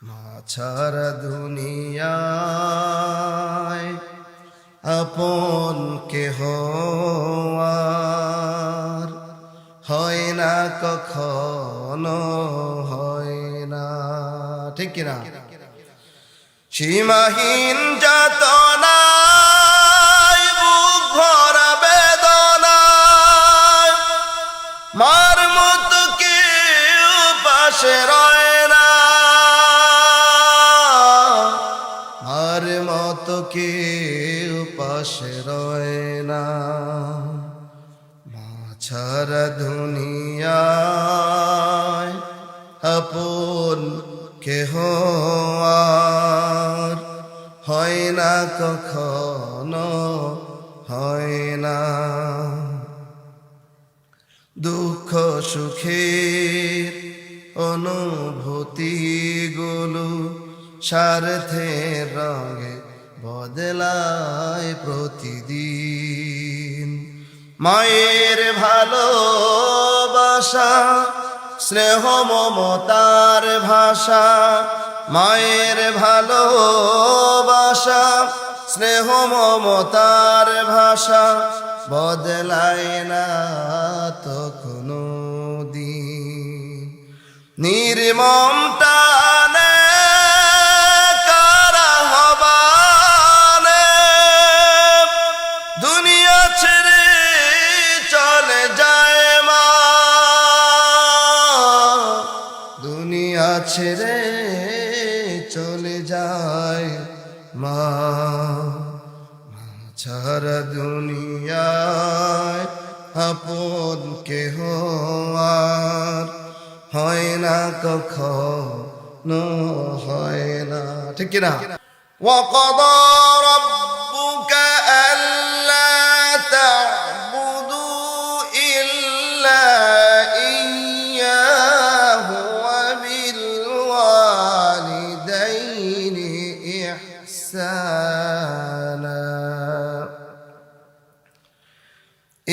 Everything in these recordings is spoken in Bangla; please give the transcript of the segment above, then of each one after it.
মা ছাড়া দুনিয়ায় আপন কেহ আর হয় না, কখনো হয় না। ঠিক কিনা? সীমাহীন যাতনায় বুক ভরা বেদনায় মার মতো কেউ পাশে রয় না, মার মতো কেউ পাশে রয় না। মা ছাড়া দুনিয়ায় আপন কেহ আর হয় না, কখনো হয় না। দুঃখ সুখের অনুভূতিগুলো স্বার্থের রঙে বদলায় প্রতিদিন। মায়ের ভালোবাসা স্নেহ মমতার ভাষা, মায়ের ভালোবাসা স্নেহ মমতার ভাষা বদলায় না তো কোনো দিন। নির্মম টানে কারা হবানে দুনিয়া ছেড়ে চলে যায় মা, দুনিয়া ছেড়ে চলে যায় মা। মা ছাড়া দুনিয়ায় আপন কেহ আর হয় না, কখনো হয় না। ঠিক কিনা? وَقَضَى رَبُّكَ أَلَّا تَعْبُدُوا إِلَّا إِيَّاهُ وَبِالْوَالِدَيْنِ إِحْسَانًا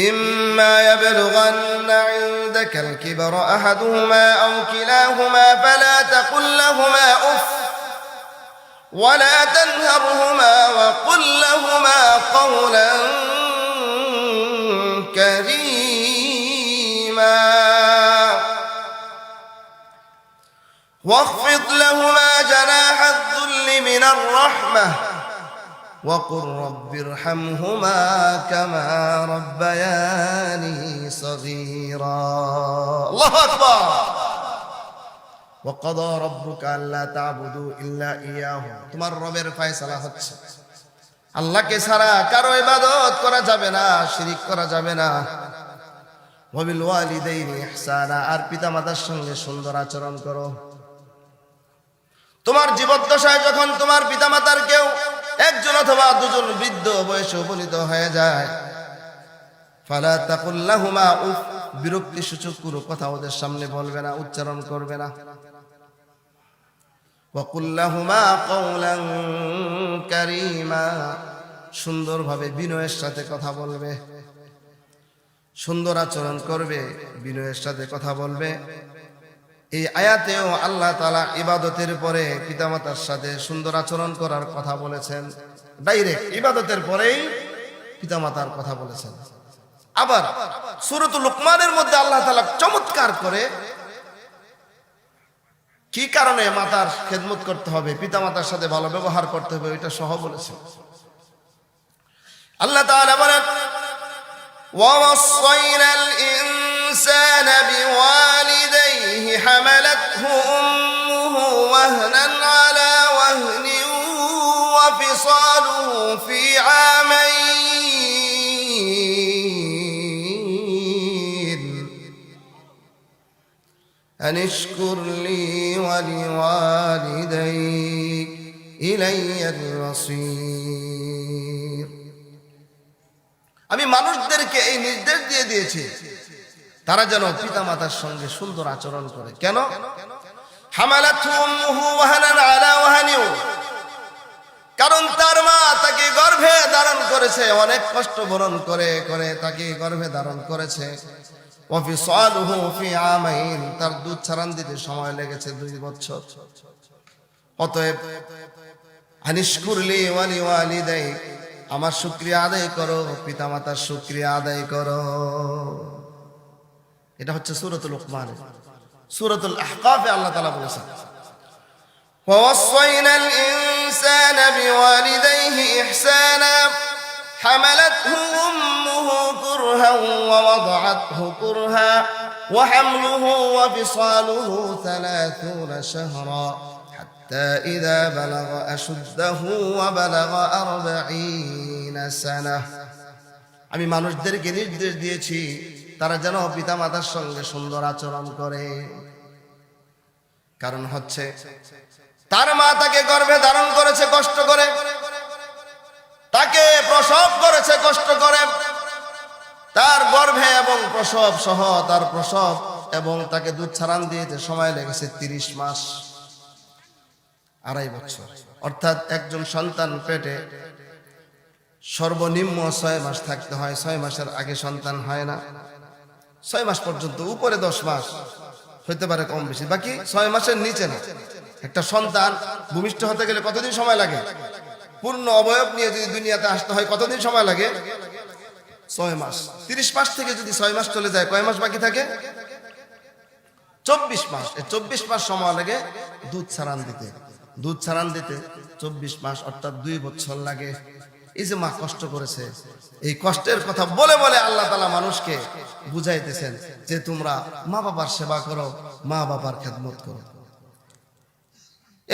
إِمَّا يَبْلُغَنَّ عِندَكَ الْكِبَرَ أَحَدُهُمَا أَوْ كِلَاهُمَا فَلَا تَقُل لَّهُمَا أُفٍّ وَلَا تَنْهَرْهُمَا وَقُل لَّهُمَا قَوْلًا كَرِيمًا واخفض لهما جناح الذل من الرحمة وقل رب ارحمهما كما ربياني صغيرا الله أكبر وقضى ربك ألا تعبدوا إلا إياه তোমার রবের ফয়সালা হচ্ছে আল্লাহকে ছাড়া কারো ইবাদত করা যাবে না, শিরক করা যাবে না। ওয়াবিল ওয়ালিদাইনি ইহসানা আর পিতামাতার সঙ্গে সুন্দর আচরণ করো। তোমার জীবদ্দশায় যখন তোমার পিতামাতার কেউ একজন অথবা দুজন বৃদ্ধ বয়সে উপনীত হয়ে যায়, ফালা তাকুল লাহুমা উফ, বিরক্তি সূচক কোনো কথা ওদের সামনে বলবে না, উচ্চারণ করবে না। ওয়াকুল লাহুমা কাওলান কারীমা, সুন্দরভাবে বিনয়ের সাথে কথা বলবে, সুন্দর আচরণ করবে, বিনয়ের সাথে কথা বলবে। এই আয়াতেও আল্লাহ তাআলা ইবাদতের পরে পিতামাতার সাথে সুন্দর আচরণ করার কথা বলেছেন। ডাইরেক্ট ইবাদতের পরেই পিতামাতার কথা বলেছেন। আবার সূরাতুল লুকমানের মধ্যে আল্লাহ তাআলা চমৎকার করে কি কারণে মাতার খেদমত করতে হবে, পিতামাতার সাথে ভালো ব্যবহার করতে হবে, এটা সহ বলেছেন। আল্লাহ তাআলা বলেন وَوَصَّيْنَا الْإِنسَانَ بِوَالِدَيْهِ حَمَلَتْهُ أُمُّهُ وَهْنًا عَلَى وَهْنٍ وَفِصَالُهُ فِي عَامَيْنِ أَنِ اشْكُرْ لِي وَلِوَالِدَيْكَ إِلَيَّ الْمَصِيرُ। আমি মানুষদেরকে এই নির্দেশ দিয়ে দিয়েছি তারা যেন পিতামাতার সঙ্গে সুন্দর আচরণ করে। কেন? হামালাতহু উম্মুহু ওয়াহানান আলা ওয়াহানিন, কারণ তার মা তাকে গর্ভে ধারণ করেছে, অনেক কষ্ট বরণ করে করে তাকে গর্ভে ধারণ করেছে। ওয়া ফিসালুহু ফি আমাইন, তার দুধ ছাড়ান দিতে সময় লেগেছে 2 বছর। অতএব আনিশকুরলি ওয়ালি ওয়ালিদাই, আমার শুকরিয়া আদায় করো, পিতামাতার শুকরিয়া আদায় করো। এটা হচ্ছে সূরাতুল লুকমান। সূরাতুল আহকাফে আল্লাহ তাআলা বলেছেন, ووصينا الإنسان بوالديه إحسانا حملته أمه كرها ووضعته كرها وحمله وفصاله 30 شهرا حتى إذا بلغ أشده وبلغ 40 سنة। আমি মানুষদেরকে নির্দেশ দিয়েছি তারা যেন পিতামাতার সঙ্গে সুন্দর আচরণ করে। কারণ হচ্ছে তার মা তাকে গর্ভে ধারণ করেছে কষ্ট করে, তাকে প্রসব করেছে কষ্ট করে, তার গর্ভে এবং প্রসব সহ তার প্রসব এবং তাকে দুধ ছাড়ান দিয়েছে সময় লেগেছে 30 মাস, 2.5 বছর। অর্থাৎ একজন সন্তান পেটে সর্বনিম্ন 6 মাস থাকতে হয়। 6 মাসের আগে সন্তান হয় না, 6 মাস পর্যন্ত, উপরে 10 মাস হইতে পারে কম বেশি, বাকি 6 মাসের নিচে না। একটা সন্তান ভূমিষ্ঠ হতে গেলে কতদিন সময় লাগে? পূর্ণ অবয়ব নিয়ে যদি দুনিয়াতে আসতে হয় কতদিন সময় লাগে? 6 মাস। 30 মাস থেকে যদি 6 মাস চলে যায়, কয় মাস বাকি থাকে? 24 মাস। এই 24 মাস সময় লাগে দুধ ছাড়ান দিতে। দুধ ছাড়ান দিতে 24 মাস, অর্থাৎ 2 বছর লাগে। এই যে মা কষ্ট করেছে, এই কষ্টের কথা বলে বলে আল্লাহ তাআলা মানুষকে বুঝাইতেছেন যে তোমরা মা বাবার সেবা করো, মা বাবার খেদমত করো।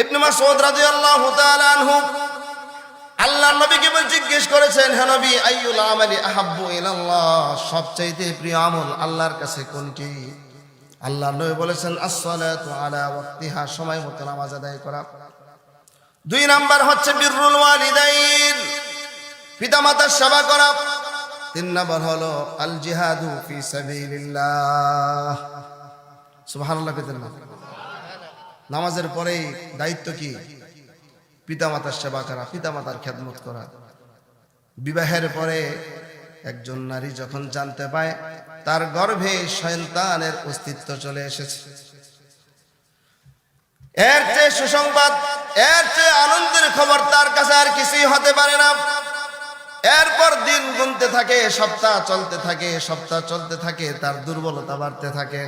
ইবনে মাসউদ রাদিয়াল্লাহু তাআলা আনহু আল্লাহর নবীকে জিজ্ঞেস করেছেন, হে নবী, আইয়ুল আমালি আহাব্বু ইলাল্লাহ, সবচাইতে প্রিয় আমল আল্লাহর কাছে কোনটি? আল্লাহর নবী বলেছেন, আস-সালাতু আলা ওয়াক্তিহা, সময় মতো নামাজ আদায় করা। 2 নাম্বার হচ্ছে বিররুল ওয়ালিদাইন, পিতামাতার সেবা করা। 3 নাম্বার হলো আল জিহাদু ফি সাবিলিল্লাহ। সুবহানাল্লাহ। নামাজের পরেই দায়িত্ব কি? পিতামাতার সেবা করা, পিতামাতার খেদমত করা। বিবাহের পরে একজন নারী যখন জানতে পায় তার গর্ভে সন্তানের অস্তিত্ব চলে এসেছে, এর চেয়ে সুসংবাদ, এর চেয়ে আনন্দের খবর তার কাছে আর কিছুই হতে পারে না। এরপর দিন গুনতে থাকে, সপ্তাহ চলতে থাকে, সপ্তাহ চলতে থাকে, তার দুর্বলতা বাড়তে থাকে,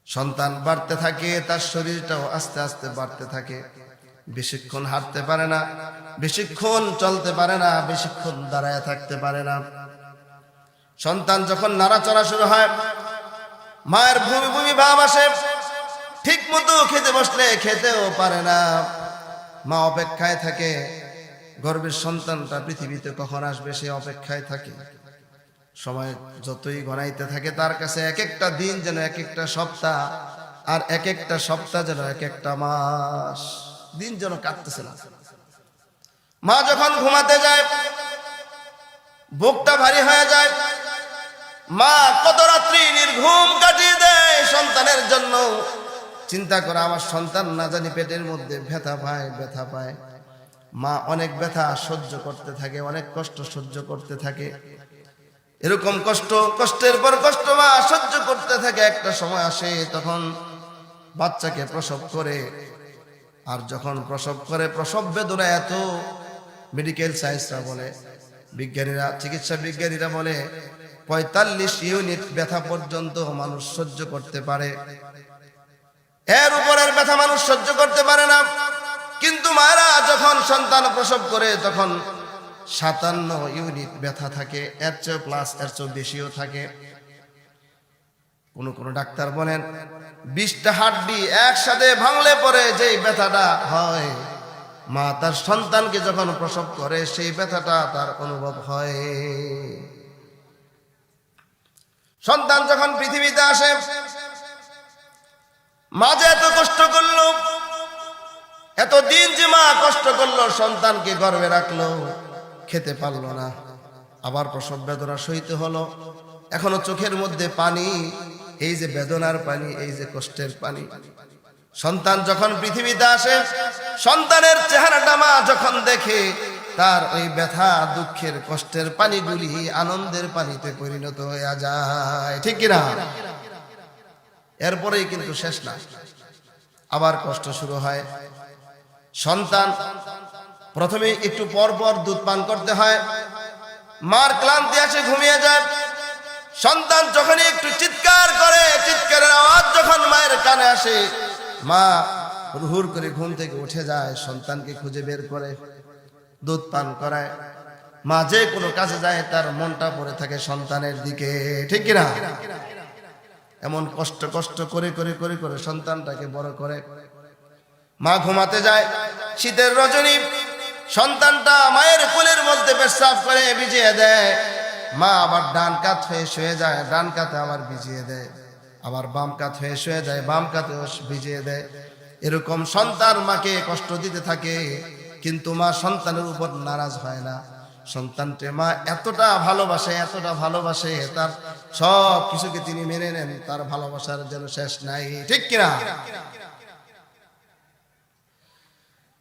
সন্তান বাড়তে থাকে, তার শরীরটাও আস্তে আস্তে বাড়তে থাকে। বেশিক্ষণ হাঁটতে পারে না, বেশিক্ষণ চলতে পারে না, বেশিক্ষণ দাঁড়ায় থাকতে পারে না। সন্তান যখন নাড়াচড়া শুরু হয়, মায়ের ভূমি ভূমি ভাব আসে, ঠিক মতো খেতে বসলে খেতেও পারে না। মা অপেক্ষায় থাকে, গর্ভের সন্তানটা পৃথিবীতে কখন আসবে সে অপেক্ষায় থাকে। সময় যতই গণাইতে থাকে তার কাছে এক একটা দিন যেন এক একটা সপ্তাহ, আর এক একটা সপ্তাহ যেন এক একটা মাস। দিন যেন কাটতেছে না। মা যখন ঘুমাতে যায়, বুকটা ভারী হয়ে যায়। মা কত রাত্রি নির্ঘুম কাটিয়ে দেয় সন্তানের জন্য, চিন্তা করে আমার সন্তান না জানি পেটের মধ্যে ব্যথা পায়, ব্যথা পায়। মা অনেক ব্যথা সহ্য করতে থাকে, অনেক কষ্ট সহ্য করতে থাকে। এরকম কষ্টের পর কষ্ট মা সহ্য করতে থাকে। একটা সময় আসে তখন বাচ্চাকে প্রসব করে, আর যখন প্রসব করে, প্রসব বেদনা এত, মেডিকেল সায়েন্সরা বলে, বিজ্ঞানীরা, চিকিৎসা বিজ্ঞানীরা বলে 45 ইউনিট ব্যথা পর্যন্ত মানুষ সহ্য করতে পারে। এর উপরের ব্যথা মানুষ সহ্য করতে পারে না। কিন্তু মায়েরা যখন সন্তান প্রসব করে তখন 57 ইউনিট ব্যথা থাকে, এর চেয়ে প্লাস, এর চেয়ে বেশিও থাকে। কোন ডাক্তার বলেন 20টা হাড্ডি একসাথে ভাঙলে পরে যে ব্যথাটা হয়, মা তার সন্তানকে যখন প্রসব করে সেই ব্যথাটা তার অনুভব হয়। সন্তান যখন পৃথিবীতে আসে, মা যে এত কষ্ট করলো, এতদিন যে মা কষ্ট করলো, সন্তানকে গর্ভে রাখলো, খেতে পারলো না, আবার প্রসব বেদনা সইতে হলো। এখনো চোখের মধ্যে পানি, এই যে বেদনার পানি, এই যে কষ্টের পানি। সন্তান যখন পৃথিবীতে আসে, সন্তানের চেহারাটা মা যখন দেখে, তার ওই ব্যথা, দুঃখের, কষ্টের পানিগুলি আনন্দের পানিতে পরিণত হয়ে যায়। ঠিক কিনা? এরপরেই কিন্তু শেষ না। আবার কষ্ট শুরু হয়। সন্তান প্রথমে একটু পর পর দুধ পান করতে হয়, মার ক্লান্তি আসে, ঘুমিয়ে যায়। সন্তান যখনই একটু চিৎকার করে, চিৎকারের আওয়াজ যখন মায়ের কানে আসে, মা হুড় করে ঘুম থেকে উঠে যায়, সন্তানকে খুঁজে বের করে দুধ পান করায়। মা যে কোনো কাজে যায় তার মনটা পড়ে থাকে সন্তানের দিকে, ঠিক কিনা? এমন কষ্ট করে করে করে করে সন্তানটাকে বড় করে। মা ঘুমাতে যায়, শীতের রজনী, সন্তানটা মায়ের কোলের মধ্যে পেশাব করে ভিজিয়ে দেয়। মা আবার ডান কাত হয়ে শুয়ে যায়, ডান কাতে আবার ভিজিয়ে দেয়, আবার বাম কাত হয়ে শুয়ে যায়, বাম কাতে ভিজিয়ে দেয়। এরকম সন্তান মাকে কষ্ট দিতে থাকে, কিন্তু মা সন্তানের উপর নারাজ হয় না। সন্তানকে মা এতটা ভালোবাসে, এতটা ভালোবাসে, তার সব কিছুকে তিনি মেনে নেন, তার ভালোবাসার যেন শেষ নাই, ঠিক কিনা?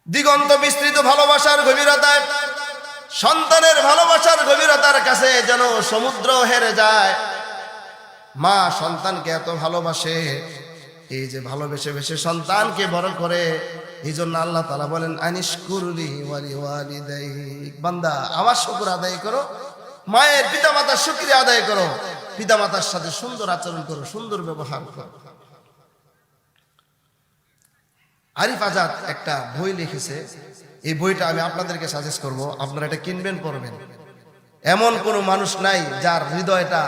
দিগন্ত বিস্তৃত ভালোবাসার গভীরতায়, সন্তানের ভালোবাসার গভীরতার কাছে যেন সমুদ্র হেরে যায়। মা সন্তানকে এত ভালোবাসে, এই যে ভালোবেসে বেসে সন্তানকে বড় করে, এই জন্য আল্লাহ তাআলা বলেন আনিশকুরলি ওয়ালিওয়ালিদাইক, বান্দা আমার শুকর আদায় করো, মায়ের পিতামাতার শুকরিয়া আদায় করো, পিতামাতার সাথে সুন্দর আচরণ করো, সুন্দর ব্যবহার করো। আরিফ আজাদ একটা বই লিখেছে, এই বইটা আমি আপনাদেরকে সাজেস্ট করব, আপনারা এটা কিনবেন, পড়বেন। এমন কোন মানুষ নাই যার হৃদয়টা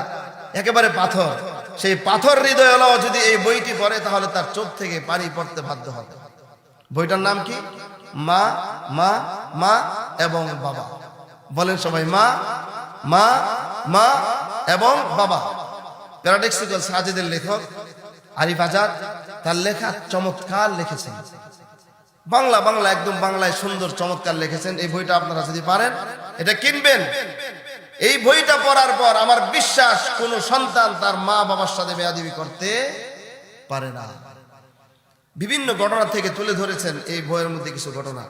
একেবারে পাথর, সেই পাথর হৃদয় হলো যদি এই বইটি পড়ে তাহলে তার চোখ থেকে পানি পড়তে বাধ্য হবে। বইটার নাম কি? মা মা মা এবং বাবা। বলেন সবাই, মা মা মা এবং বাবা। প্যারাডক্সিক্যাল সাজেদের লেখক আরিফ আজাদ, তার লেখা চমৎকার লিখেছেন, বাংলা একদম বাংলায় সুন্দর চমৎকার লিখেছেন। এই বইটা আপনারা যদি পারেন এটা কিনবেন। এই বইটা পড়ার পর আমার বিশ্বাস কোন সন্তান তার মা বাবার সাথে বেয়াদবি করতে পারে না। বিভিন্ন ঘটনা থেকে তুলে ধরেছেন এই বইয়ের মধ্যে কিছু ঘটনা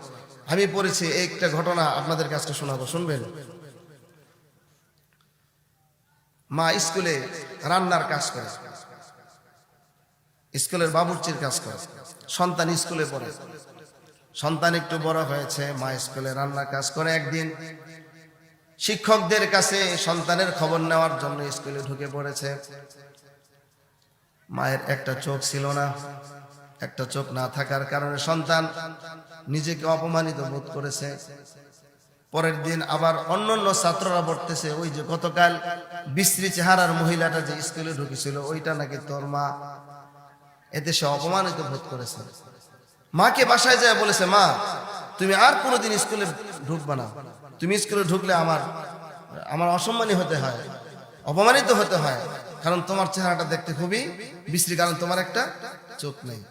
আমি পড়েছি। একটা ঘটনা আপনাদের কাছে শোনাবো, শুনবেন। মা স্কুলে রান্নার কাজ করে, স্কুলের বাবুর্চির কাজ করে, সন্তান স্কুলে পড়ে, সন্তান একটু বড় হয়েছে, মা স্কুলে রান্নার কাজ করে। একদিন শিক্ষকদের কাছে সন্তানের খবর নেওয়ার জন্য স্কুলে ঢুকে পড়েছে। মায়ের একটা চোখ ছিল না, একটা চোখ না থাকার কারণে সন্তান নিজেকে অপমানিত বোধ করেছে। পরের দিন আবার অন্যান্য ছাত্ররা পড়তেছে, ওই যে গতকাল বিশ্রী চেহারার মহিলাটা যে স্কুলে ঢুকেছিল ওইটা নাকি তোর মা। এতে সে অপমানিত বোধ করেছে। মাকে বাসায় যায় বলেছে, মা তুমি আর কোনোদিন স্কুলে ঢুকবা না, তুমি স্কুলে ঢুকলে আমার অসম্মানী হতে হয়, অপমানিত হতে হয়, কারণ তোমার চেহারাটা দেখতে খুবই বিশ্রী, কারণ তোমার একটা চোখ নেই।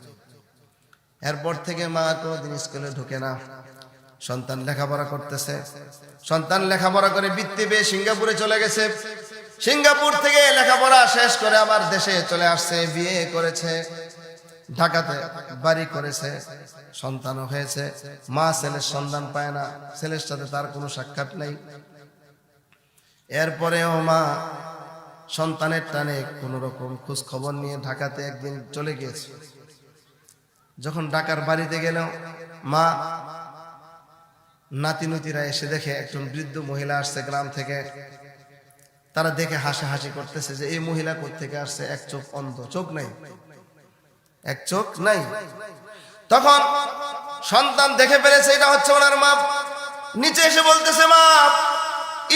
এরপর থেকে মা কোনোদিন স্কুলে ঢুকে না। সন্তান লেখাপড়া করতেছে, সন্তান লেখাপড়া করে বৃত্তি পেয়ে সিঙ্গাপুরে চলে গেছে। সিঙ্গাপুর থেকে লেখাপড়া শেষ করে আবার দেশে চলে আসছে, বিয়ে করেছে, ঢাকাতে বাড়ি করেছে, সন্তানও হয়েছে। মা ছেলের সন্ধান পায় না, ছেলের সাথে তার কোনো সাক্ষাৎ নেই। এরপরেও মা সন্তানের টানে কোন রকম খোঁজ খবর নিয়ে ঢাকাতে একদিন চলে গিয়েছে। যখন ঢাকার বাড়িতে গেল, মা নাতিনুতিরা এসে দেখে একজন বৃদ্ধ মহিলা আসছে গ্রাম থেকে। তারা দেখে হাসাহাসি করতেছে যে এই মহিলা কোত্থেকে আসছে, এক চোখ অন্ধ, চোখ নাই, এক চোখ নাই। তখন সন্তান দেখে ফেলেছে এটা হচ্ছে ওনার মা। নিচে এসে বলতেছে, মা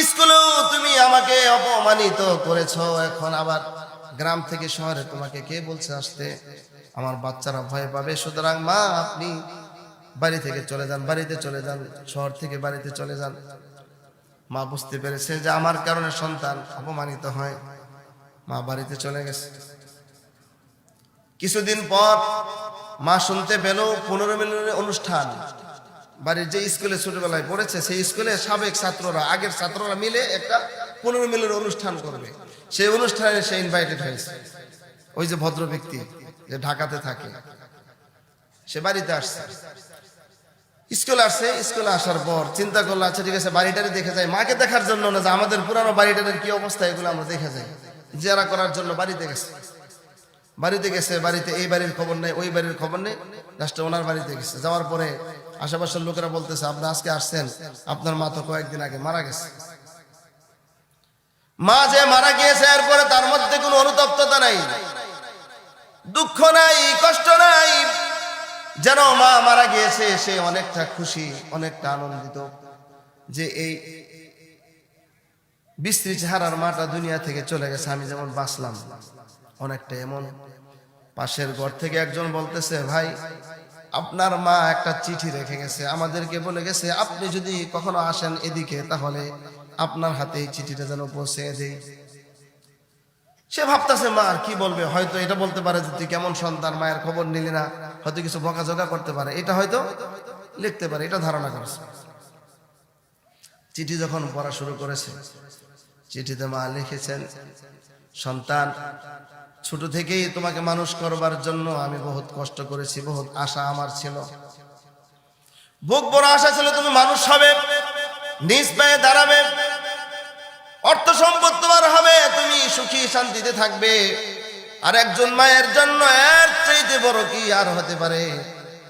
স্কুলেও তুমি আমাকে অপমানিত করেছো, এখন আবার গ্রাম থেকে শহরে তোমাকে কে বলছে আসতে? আমার বাচ্চারা ভয় পাবে, সুতরাং মা আপনি বাড়ি থেকে চলে যান, বাড়িতে চলে যান, শহর থেকে বাড়িতে চলে যান। মা বুঝতে পেরেছে যে আমার কারণে সন্তান অপমানিত হয়, মা বাড়িতে চলে গেছে। কিছুদিন পর মা শুনতে পেল 15 মিনিটের অনুষ্ঠান। বাড়ির যে স্কুলে ছোটবেলায় পড়েছে সেই স্কুলে সাবেক ছাত্ররা, আগের ছাত্ররা মিলে একটা 15 মিনিটের অনুষ্ঠান করবে। সেই অনুষ্ঠানে সে ইনভাইটেড হয়েছে। ওই যে ভদ্র ব্যক্তি যে ঢাকাতে থাকে, সে বাড়িতে আসছে, স্কুলে আসছে। স্কুলে আসার পর চিন্তা করলো, আচ্ছা ঠিক আছে বাড়িটারে দেখে যাই, মাকে দেখার জন্য না, যে আমাদের পুরানো বাড়িটারের কি অবস্থা এগুলো আমরা দেখে যাই, জেরা করার জন্য বাড়িতে গেছে। বাড়িতে গেছে, বাড়িতে এই বাড়ির খবর নেই, ওই বাড়ির খবর নেই, লাস্টে ওনার বাড়িতে গেছে। যাওয়ার পরে আশেপাশের লোকেরা বলতেছে, আপনি আজকে আসছেন, আপনার মা তো কয়েকদিন আগে মারা গেছে। মা যে মারা গিয়েছে এরপরে তার মধ্যে কোনো অনুতপ্ততা নাই, দুঃখ নাই, কষ্ট নাই, যেন মা মারা গিয়েছে সে অনেকটা খুশি, অনেকটা আনন্দিত যে এই বিশ্রী চেহারার মাটা দুনিয়া থেকে চলে গেছে, আমি যেমন বাঁচলাম অনেকটা এমন। পাশের ঘর থেকে একজন বলতেছে, ভাই আপনার মা একটা চিঠি রেখে গেছে, আমাদেরকে বলে গেছে আপনি যদি কখনো আসেন এদিকে তাহলে আপনার হাতে এই চিঠিটা যেন পৌঁছে দেই। সে ভাবতেছে মা আর কি বলবে, হয়তো এটা বলতে পারে যে তুই কেমন সন্তান, মায়ের খবর নিলি না, হয়তো কিছু বকাঝকা করতে পারে, এটা হয়তো লিখতে পারে, এটা ধারণা করেছে। চিঠি যখন পড়া শুরু করেছে, চিঠিতে মা লিখেছেন, সন্তান ছোট থেকেই তোমাকে মানুষ করবার জন্য আমি বহুত কষ্ট করেছি, বহুত আশা আমার ছিল, বুক বড় আশা ছিল তুমি মানুষ হবে, নিজ পায়ে দাঁড়াবে, অর্থ সম্পদ তোমার হবে, তুমি সুখী শান্তিতে থাকবে। আর একজন মায়ের জন্য এর চাইতে বড় কি আর হতে পারে?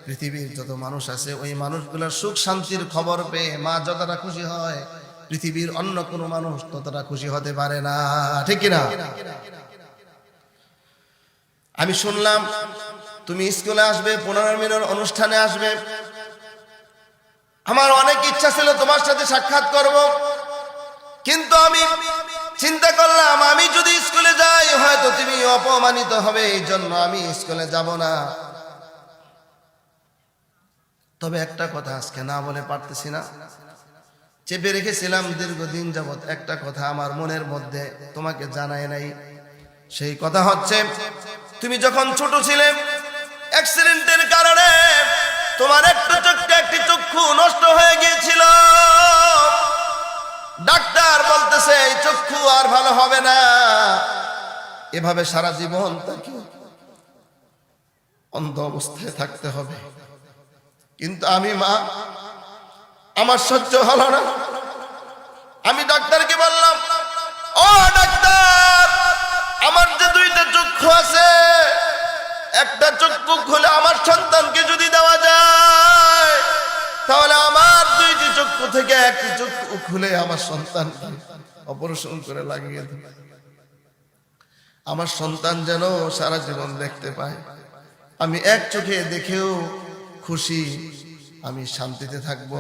পৃথিবীর যত মানুষ আছে ওই মানুষগুলোর সুখ শান্তির খবর পেয়ে মা যতটা খুশি হয়, পৃথিবীর অন্য কোনো মানুষ ততটা খুশি হতে পারে না, ঠিক কিনা? আমি শুনলাম তুমি স্কুলে আসবে, 15 মিনিট অনুষ্ঠানে আসবে, আমার অনেক ইচ্ছা ছিল তোমার সাথে সাক্ষাৎ করব, কিন্তু আমি চিন্তা করলাম আমি যদি স্কুলে যাই হয়তো তুমি অপমানিত হবে, এই জন্য আমি স্কুলে যাব না। তবে একটা কথা আজকে না বলে পারতেছি না, চেপে রেখেছিলাম দীর্ঘদিন যাবত, একটা কথা আমার মনের মধ্যে তোমাকে জানাই নাই। সেই কথা হচ্ছে, তুমি যখন ছোট ছিলে অ্যাক্সিডেন্টের কারণে তোমার একটি চক্ষু নষ্ট হয়ে গিয়েছিল, ডাক্তার বলতেছে এই চক্ষু আর ভালো হবে না, এভাবে সারা জীবন তাকে অন্ধ অবস্থায় থাকতে হবে। কিন্তু আমি মা, আমার সহ্য হলো না, আমি ডাক্তারকে বললাম, ও ডাক্তার, আমার যে 2টা চক্ষু আছে, একটা চক্ষু খুলে আমার সন্তানকে যদি দেওয়া যায় তাহলে আমার 2টি চক্ষু থেকে একটি চক্ষু খুলে আমার সন্তানকে অপারেশন করে লাগিয়ে দেবে, আমার সন্তান যেন সারা জীবন দেখতে পায়। আমি এক চোখে দেখেও খুশি, আমি শান্তিতে থাকব।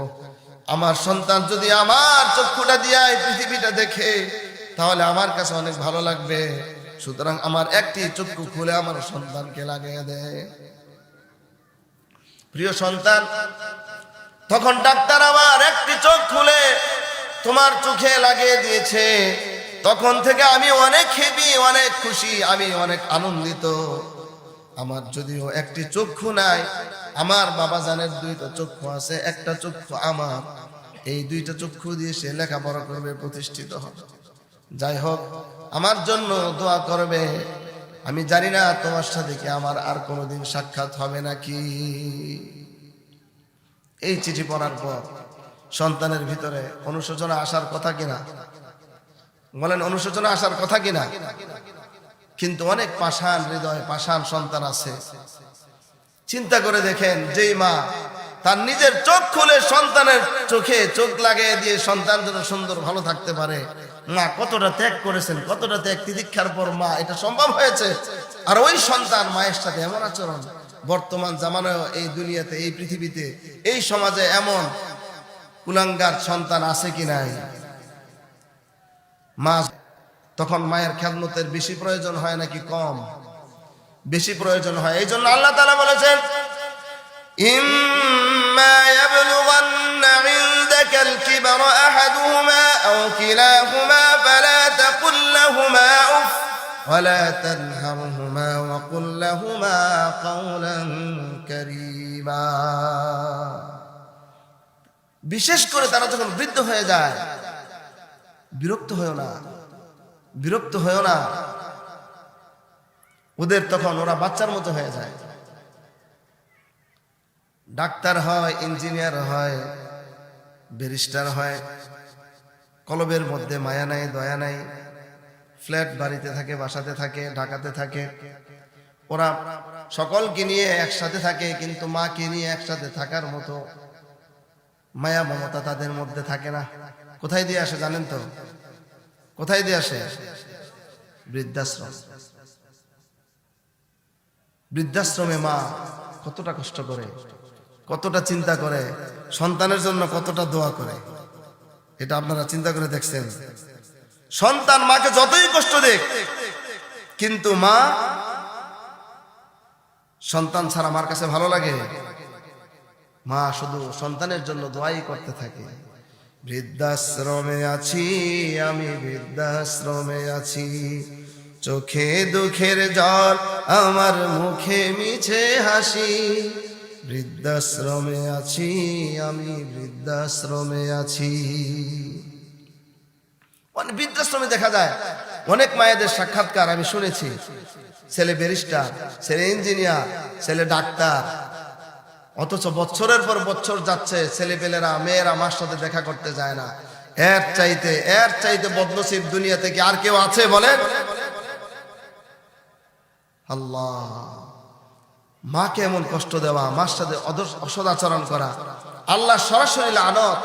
আমার সন্তান যদি আমার চক্ষুটা দিয়ে পৃথিবীটা দেখে তাহলে আমার কাছে অনেক ভালো লাগবে, সুতরাং আমার একটি চক্ষু খুলে আমার সন্তানকে লাগিয়ে দেয়। প্রিয় সন্তান, তখন ডাক্তার আমার একটি চোখ খুলে তোমার চোখে লাগিয়ে দিয়েছে, তখন থেকে আমি অনেক হ্যাপি, অনেক খুশি, আমি অনেক আনন্দিত। আমার যদিও একটি চক্ষু নাই, আমার বাবা জানের 2টা চক্ষু আছে, একটা চক্ষু আমার, এই 2টা চক্ষু দিয়ে সে লেখাপড়া করবে, প্রতিষ্ঠিত হবে। যাই হোক, আমার জন্য দোয়া করবে। আমি জানি না তোমার সাথে কি আমার আর কোনোদিন সাক্ষাৎ হবে নাকি। এই চিঠি পড়ার পর সন্তানের ভিতরে অনুশোচনা আসার কথা কিনা? বলেন, অনুশোচনা আসার কথা কিনা? কিন্তু অনেক পাষাণ হৃদয়, পাষাণ সন্তান আছে। চিন্তা করে দেখেন, যেই মা তার নিজের চোখ খুলে সন্তানের চোখে চোখ লাগিয়ে দিয়ে সন্তান যেন সুন্দর ভালো থাকতে পারে, মা কতটা ত্যাগ করেছেন, কতটা ত্যাগ তিতিক্ষার পর মা এটা সম্ভব হয়েছে। আর ওই সন্তান মায়ের সাথে এমন আচরণ, বর্তমান জামানায় এই দুনিয়াতে, এই পৃথিবীতে, এই সমাজে এমন কুলাঙ্গার সন্তান আছে কি নাই? মা তখন মায়ের খেদমতের বেশি প্রয়োজন হয় নাকি কম? বেশি প্রয়োজন হয়। এই জন্য আল্লাহ তাআলা বলেছেন, ইম্মা ইয়াবলুগান্না ইনদাকাল কিবরা আহাদুহুমা আও কিলাহুমা ফালা তাকুল লাহুমা উফ ওয়ালা তানহারহুমা ওয়া কুল লাহুমা কাওলান কারীমা। বিশেষ করে তারা যখন বৃদ্ধ হয়ে যায়, বিরক্ত হয়ো না, বিরক্ত হয়ো না। ওদের তখন ওরা বাচ্চার মতো হয়ে যায়। ডাক্তার হয়, ইঞ্জিনিয়ার হয়, ব্যারিস্টার হয়, কলবের মধ্যে মায়া নাই, দয়া নাই, ফ্ল্যাট বাড়িতে থাকে, বাসাতে থাকে, ঢাকাতে থাকে, ওরা সকলকে নিয়ে একসাথে থাকে, কিন্তু মাকে নিয়ে একসাথে থাকার মতো মায়া মমতা তাদের মধ্যে থাকে না। কোথায় দিয়ে আসে জানেন তো? কোথায় দিয়ে আসে? বৃদ্ধাশ্রম। বৃদ্ধাশ্রমে মা কতটা কষ্ট করে, কতটা চিন্তা করে, সন্তানের জন্য কতটা দোয়া করে, এটা আপনারা চিন্তা করে দেখছেন? সন্তান মাকে যতই কষ্ট দেখ, কিন্তু মা সন্তান ছাড়া মার কাছে ভালো লাগে? মা শুধু সন্তানের জন্য দোয়াই করতে থাকে। বৃদ্ধাশ্রমে আছি আমি, বৃদ্ধাশ্রমে আছি, চোখে দুঃখের জল, আমার মুখে মিছে হাসি। বৃদ্ধাশ্রমে আছি আমি, বৃদ্ধাশ্রমে আছি। বৃদ্ধাশ্রমে দেখা যায় অনেক মায়েদের সাক্ষাৎকার আমি শুনেছি, ছেলে ব্যারিস্টার, ছেলে ইঞ্জিনিয়ার, ছেলে ডাক্তার, অথচ বছরের পর বছর যাচ্ছে, ছেলেপেলেরা মেয়েরা মার সাথে দেখা করতে যায় না। এর চাইতে বদনসিব দুনিয়া থেকে আর কেউ আছে বলেন? আল্লাহ, মাকে এমন কষ্ট দেওয়া, মার সাথে অসদাচরণ করা, আল্লাহ সরাসরি লানত